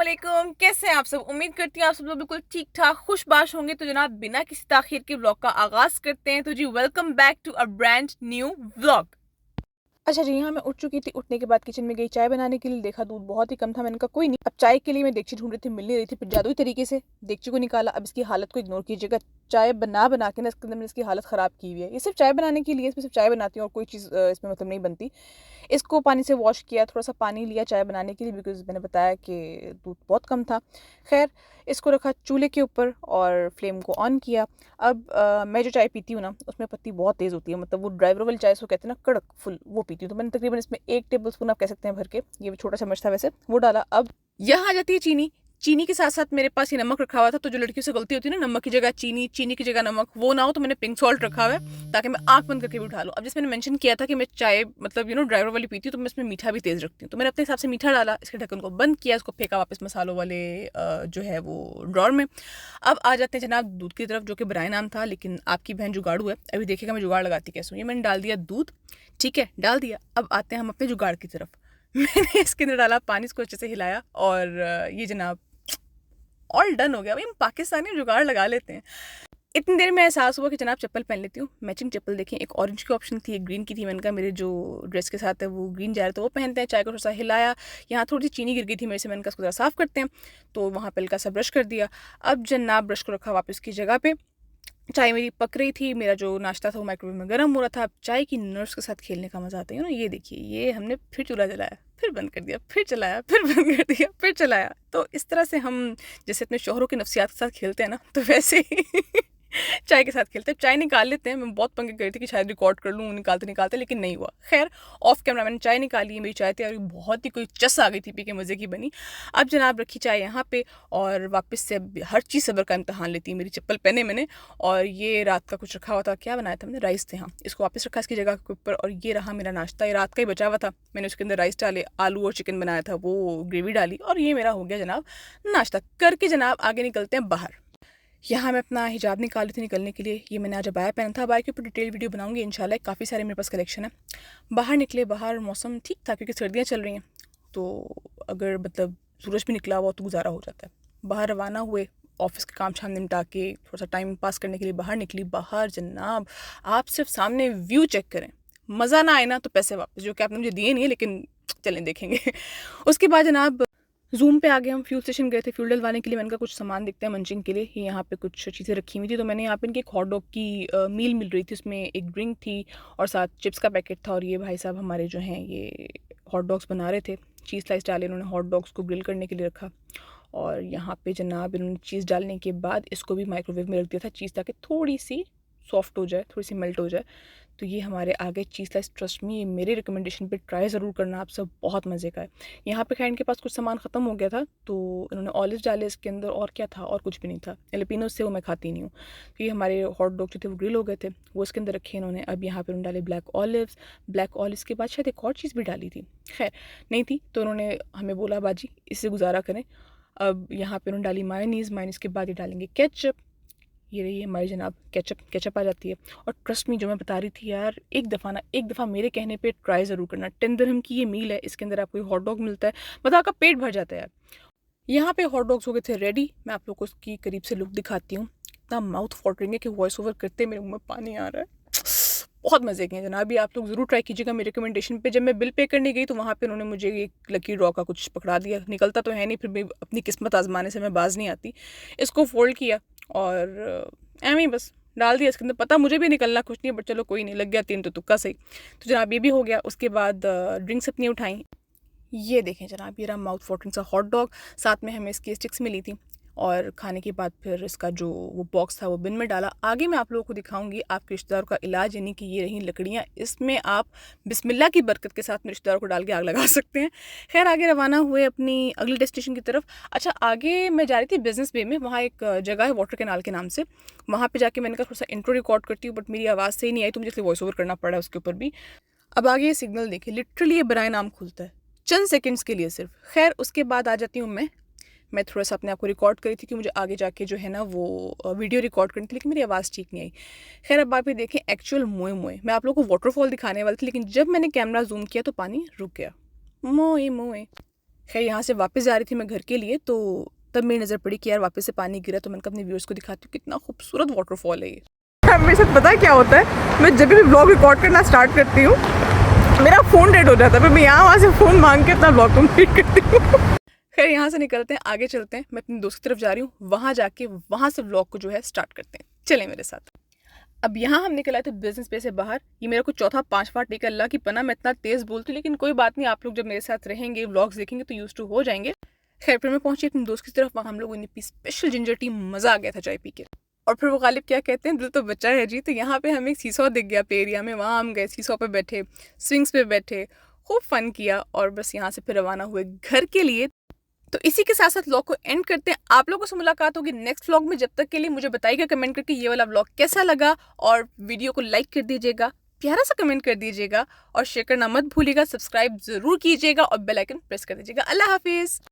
अस्सलामुअलैकुम, कैसे हैं आप सब। उम्मीद करती हूँ आप सब लोग बिल्कुल ठीक ठाक खुशबाश होंगे। तो जनाब बिना किसी ताखीर के व्लॉग का आगाज करते हैं। तो जी welcome back to a brand new vlog. अच्छा जी, हाँ मैं उठ चुकी थी। उठने के बाद किचन में गई चाय बनाने के लिए। देखा दूध बहुत ही कम था। मैंने कहा कोई नहीं, अब चाय के लिए मैं देगची ढूंढ रही थी, मिल नहीं रही थी। फिर जादुई तरीके से देगची को निकाला। अब इसकी हालत को इग्नोर कीजिएगा। चाय बना बना के ना इसके अंदर मैंने इसकी हालत ख़राब की हुई है। ये सिर्फ चाय बनाने के लिए, इसमें सिर्फ चाय बनाती हूँ और कोई चीज़ इसमें मतलब नहीं बनती। इसको पानी से वॉश किया, थोड़ा सा पानी लिया चाय बनाने के लिए, बिकॉज़ मैंने बताया कि दूध बहुत कम था। खैर, इसको रखा चूल्हे के ऊपर और फ्लेम को ऑन किया। अब मैं जो चाय पीती हूँ ना, उसमें पत्ती बहुत तेज़ होती है। मतलब वो ड्राई वाली चाय इसको कहते हैं ना, कड़क फुल, वो पीती हूँ। तो मैंने तकरीबन इसमें 1 टेबल स्पून आप कह सकते हैं भर के, ये छोटा चम्मच था वैसे, वो डाला। अब यहाँ आ जाती है चीनी। चीनी के साथ साथ मेरे पास ये नमक रखा हुआ था। तो जो लड़कियों से गलती होती है ना, नमक की जगह चीनी, चीनी की जगह नमक, वो ना हो तो मैंने पिंक सॉल्ट रखा हुआ है ताकि मैं आंख बंद करके भी उठा लूँ। अब जैसे मैंने मेंशन किया था कि मैं चाय मतलब ड्राइवर वाली पीती हूँ, तो मैं इसमें मीठा भी तेज़ रखती हूँ। तो मैंने अपने हिसाब से मीठा डाला, इसके ढक्कन को बंद किया, इसको फेंका वापस मसालों वाले जो है वो ड्रॉर में। अब आ जाते हैं जनाब दूध की तरफ, जो कि ब्राय नाम था, लेकिन आपकी बहन जुगाड़ू है। अभी देखिएगा मैं जुगाड़ लगाती कैसे हूँ। ये मैंने डाल दिया दूध, ठीक है, डाल दिया। अब आते हैं हम अपने जुगाड़ की तरफ। मैंने इसके अंदर डाला पानी, इसको अच्छे से हिलाया और ये जनाब ऑल डन हो गया। भाई हम पाकिस्तानी जुगाड़ लगा लेते हैं। इतनी देर में एहसास हुआ कि जनाब चप्पल पहन लेती हूँ। मैचिंग चप्पल देखें, एक ऑरेंज की ऑप्शन थी, एक ग्रीन की थी। मैंने कहा मेरे जो ड्रेस के साथ है वो ग्रीन जा रहा है तो वो पहनते हैं। चाय को थोड़ा सा हिलाया, यहाँ थोड़ी सी चीनी गिर गई थी मेरे से, मैंने कहा उसको ज़रा साफ़ करते हैं। तो वहाँ पे हल्का सा ब्रश कर दिया। अब जनाब ब्रश को रखा वापस की जगह पे। चाय मेरी पक रही थी, मेरा जो नाश्ता था वो माइक्रोवेव में गर्म हो रहा था। अब चाय की नर्व्स के साथ खेलने का मज़ा आता है ना। ये देखिए, ये हमने फिर चूल्हा जलाया, फिर बंद कर दिया, फिर चलाया, फिर बंद कर दिया, फिर चलाया। तो इस तरह से हम जैसे अपने शौहरों की नफ्सियात के साथ खेलते हैं ना, तो वैसे ही चाय के साथ खेलते हैं। चाय निकाल लेते हैं। मैं बहुत पंगे कर रही थी कि शायद रिकॉर्ड कर लूँ निकालते निकालते, लेकिन नहीं हुआ। खैर, ऑफ कैमरा मैंने चाय निकाली। मेरी चाय तैयार हुई, बहुत ही कोई चस आ गई थी, पी के मज़े की बनी। अब जनाब रखी चाय यहाँ पे और वापस से अब हर चीज़ सब्र का इम्तहान लेती है। मेरी चप्पल पहने मैंने, और ये रात का कुछ रखा हुआ था। क्या बनाया था मैंने? राइस थे, हाँ। इसको वापस रखा इसकी जगह के ऊपर और ये रहा मेरा नाश्ता। ये रात का ही बचा हुआ था। मैंने उसके अंदर राइस डाले, आलू और चिकन बनाया था, वो ग्रेवी डाली और ये मेरा हो गया जनाब नाश्ता करके। जनाब आगे निकलते हैं बाहर। यहाँ मैं अपना हिजाब निकाल रही थी निकलने के लिए। ये मैंने आज अबाया पहना था। अबाया के ऊपर डिटेल वीडियो बनाऊंगी इंशाल्लाह। काफ़ी सारे मेरे पास कलेक्शन है। बाहर निकले, बाहर मौसम ठीक था क्योंकि सर्दियाँ चल रही हैं, तो अगर मतलब सूरज भी निकला हुआ तो गुजारा हो जाता है। बाहर रवाना हुए, ऑफिस के काम शाम निपटा के थोड़ा सा टाइम पास करने के लिए बाहर निकली। बाहर जनाब आप सिर्फ सामने व्यू चेक करें, मज़ा ना आए ना तो पैसे वापस, जो कि आपने मुझे दिए नहीं है, लेकिन चलें देखेंगे। उसके बाद जनाब ज़ूम पे आ गए हम। फ्यूल स्टेशन गए थे फ्यूल डलवाने के लिए। मैंने कहा कुछ सामान दिखते हैं मंचिंग के लिए। ये यहाँ पे कुछ चीज़ें रखी हुई थी, तो मैंने यहाँ पे इनकी एक हॉट डॉग की मील मिल रही थी। उसमें एक ड्रिंक थी और साथ चिप्स का पैकेट था। और ये भाई साहब हमारे जो हैं ये हॉट डॉग्स बना रहे थे। चीज़ स्लाइस डाले इन्होंने, हॉट डॉग्स को ग्रिल करने के लिए रखा। और यहाँ पे जनाब इन्होंने चीज़ डालने के बाद इसको भी माइक्रोवेव में रख दिया था, चीज़ ताकि थोड़ी सी सॉफ्ट हो जाए, थोड़ी सी मेल्ट हो जाए। तो ये हमारे आगे चीज़ स्लाइस, ट्रस्ट मी ये मेरे रिकमेंडेशन पे ट्राई ज़रूर करना आप सब, बहुत मज़े का है। यहाँ पे खैर इनके पास कुछ सामान ख़त्म हो गया था, तो इन्होंने ऑलिव डाले इसके अंदर। और क्या था? और कुछ भी नहीं था। एलिपिनो से वो मैं खाती नहीं हूँ। तो ये हमारे हॉट डॉग जो थे वो ग्रिल हो गए थे, वो इसके अंदर रखे इन्होंने। अब यहाँ पर उन्होंने डाले ब्लैक ऑलिव्स। ब्लैक ऑलिव्स के बाद शायद एक और चीज़ भी डाली थी, खैर नहीं थी, तो उन्होंने हमें बोला बाजी इससे गुजारा करें। अब यहाँ पे उन्होंने डाली मायोनीज़। मायोनीज़ के बाद ये डालेंगे केचप। ये रही है हमारी जनाब केचप। केचप आ जाती है। और ट्रस्ट मी जो मैं बता रही थी यार, एक दफ़ा मेरे कहने पे ट्राई ज़रूर करना। 10 दिरहम की ये मील है, इसके अंदर आपको हॉट डॉग मिलता है, मतलब आपका पेट भर जाता है यार। यहाँ पे हॉट डॉग्स हो गए थे रेडी। मैं आप लोग को उसकी करीब से लुक दिखाती हूँ। इतना माउथ वाटरिंग है कि वॉइस ओवर करते मेरे मुँह में पानी आ रहा है। बहुत मज़े के हैं जनाब, ये आप लोग ज़रूर ट्राई कीजिएगा मेरे रिकमेंडेशन पे। जब मैं बिल पे करने गई तो वहाँ पे उन्होंने मुझे एक लकी ड्रॉ का कुछ पकड़ा दिया। निकलता तो है नहीं, फिर भी अपनी किस्मत आजमाने से मैं बाज नहीं आती। इसको फोल्ड किया और एम ही बस डाल दिया इसके अंदर। पता मुझे भी निकलना कुछ नहीं, बट चलो कोई नहीं, लग गया 3 तो तुक्का सही। तो जनाब ये भी हो गया। उसके बाद ड्रिंक्स अपनी उठाई। ये देखें जनाब, ये रहा माउथ वाटरिंग सा हॉट डॉग। साथ में हमें इसकी स्टिक्स मिली थी। और खाने के बाद फिर इसका जो वो बॉक्स था वो बिन में डाला। आगे मैं आप लोगों को दिखाऊंगी आपके रिश्तेदारों का इलाज, यानी कि ये रही लकड़ियाँ। इसमें आप बिस्मिल्लाह की बरकत के साथ मेरे रिश्तेदारों को डाल के आग लगा सकते हैं। खैर आगे रवाना हुए अपनी अगली डेस्टिनेशन की तरफ। अच्छा, आगे मैं जा रही थी बिजनेस वे में। वहाँ एक जगह है वाटर कैनाल के नाम से। वहाँ पर जाके मैंने कहा थोड़ा सा इंट्रो रिकॉर्ड करती हूँ, बट मेरी आवाज़ सही नहीं आई तो मुझे इसलिए वॉइस ओवर करना पड़ा उसके ऊपर भी। अब आगे ये सिग्नल देखिए, लिटरली ये बराए नाम खुलता है चंद सेकंड्स के लिए सिर्फ। खैर उसके बाद आ जाती हूँ मैं थोड़ा सा अपने आप को रिकॉर्ड करी थी कि मुझे आगे जाके जो है ना वो वीडियो रिकॉर्ड करनी थी, लेकिन मेरी आवाज़ ठीक नहीं आई। खैर अब आप ये देखें, एक्चुअल मोए मोए मैं आप लोगों को वाटरफॉल दिखाने वाली थी, लेकिन जब मैंने कैमरा जूम किया तो पानी रुक गया। मोए मोए खैर यहाँ से वापस जा रही थी मैं घर के लिए, तो तब मेरी नज़र पड़ी कि यार वापस से पानी गिरा, तो मैंने कहा अपने व्यूअर्स को दिखाती हूँ कितना खूबसूरत वाटरफॉल है ये। मेरे साथ पता है क्या होता है, मैं जब भी व्लॉग रिकॉर्ड करना स्टार्ट करती हूँ मेरा फ़ोन डेड हो जाता है, फिर मैं यहाँ वहाँ से फ़ोन मांग के अपना व्लॉग कंप्लीट करती हूँ। खैर यहाँ से निकलते हैं, आगे चलते हैं, मैं अपनी दोस्त की तरफ जा रही हूँ, वहाँ जाके वहाँ से व्लॉग को जो है स्टार्ट करते हैं, चलें मेरे साथ। अब यहाँ हम निकल आए थे बिजनेस पे से बाहर, ये मेरा कुछ चौथा पांचवा टेक, अल्लाह की पना मैं इतना तेज़ बोलती हूँ, लेकिन कोई बात नहीं, आप लोग जब मेरे साथ रहेंगे व्लॉग्स देखेंगे तो यूज टू हो जाएंगे। खैर फिर मैं पहुंची अपनी दोस्त की तरफ, वहाँ हम लोगों ने पी स्पेशल जिंजर टी, मज़ा आ गया था चाय पी के। और फिर वो गालिब क्या कहते हैं, दिल तो बच्चा है जी, तो यहाँ पे हमें एक सीसॉ दिख गया पे एरिया में, वहाँ हम गए सीसॉ पे बैठे, स्विंग्स पे बैठे, खूब फन किया और बस यहाँ से फिर रवाना हुए घर के लिए। तो इसी के साथ साथ व्लॉग को एंड करते हैं। आप लोगों से मुलाकात होगी नेक्स्ट व्लॉग में, जब तक के लिए मुझे बताइएगा कमेंट करके ये वाला व्लॉग कैसा लगा, और वीडियो को लाइक कर दीजिएगा, प्यारा सा कमेंट कर दीजिएगा और शेयर करना मत भूलिएगा, सब्सक्राइब जरूर कीजिएगा और बेल आइकन प्रेस कर दीजिएगा। अल्लाह हाफिज़।